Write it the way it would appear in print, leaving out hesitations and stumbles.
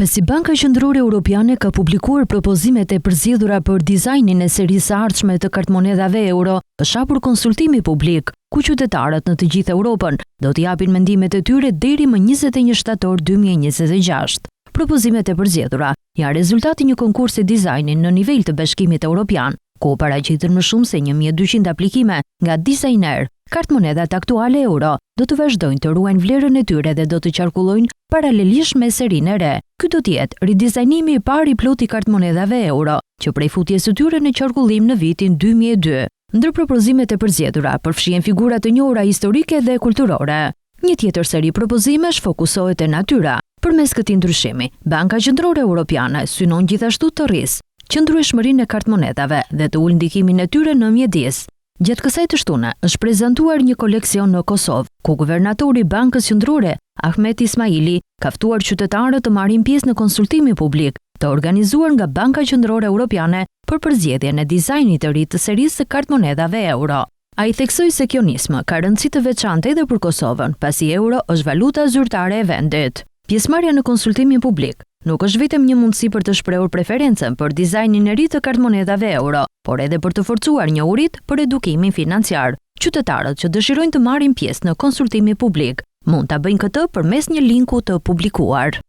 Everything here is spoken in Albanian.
Pasi Banka Qendrore Europiane ka publikuar propozimet e përzgjedhura për dizajnin e serisë së ardhshme të kartmonedhave euro, është hapur konsultimi publik, ku qytetarët në të gjithë Europën do të japin mendimet e tyre deri më 21 shtator 2026. Propozimet e përzgjedhura janë rezultati një konkursi dizajni në nivel të Bashkimit Evropian, ku paraqiten më shumë se 1200 aplikime nga dizajner. Kartmonedat aktuale euro do të vazhdojnë të ruajnë vlerën e tyre dhe do të qarkullojnë paralelisht me serinë e re. Ky do të jetë ridizajnimi i parë i plotë i kartmonedhave euro, që prej futjes së tyre në qarkullim në vitin 2002. Ndër propozimet e përzgjedhura përfshihen figura të njohura historike dhe kulturore. Një tjetër seri propozimesh fokusohet te natyra. Përmes këtij ndryshimi, Banka Qendrore Europiane synon gjithashtu të rrisë qëndrueshmërinë e kartmonedhave dhe të ulë ndikimin e tyre në mjedis. Gjatë kësaj të shtune është prezantuar një koleksion në Kosovë, ku guvernatori i Bankës Qendrore, Ahmet Ismaili, ka ftuar qytetarët të marrin pjesë në konsultimin publik të organizuar nga Banka Qendrore Europiane për përzgjedhjen e dizajnit të ri të serisë së kartmonedhave euro. Ai theksoi se kjo nismë ka rëndësi të veçantë edhe për Kosovën, pasi euro është valuta zyrtare e vendit. Pjesëmarrja në konsultimin publik nuk është vetëm një mundësi për të shprehur preferencën për dizajnin e ri të kartmonedhave euro, por edhe për të forcuar njohuritë për edukimin financiar. Qytetarët që dëshirojnë të marrin pjesë në konsultimin publik mund ta bëjnë këtë përmes një linku të publikuar.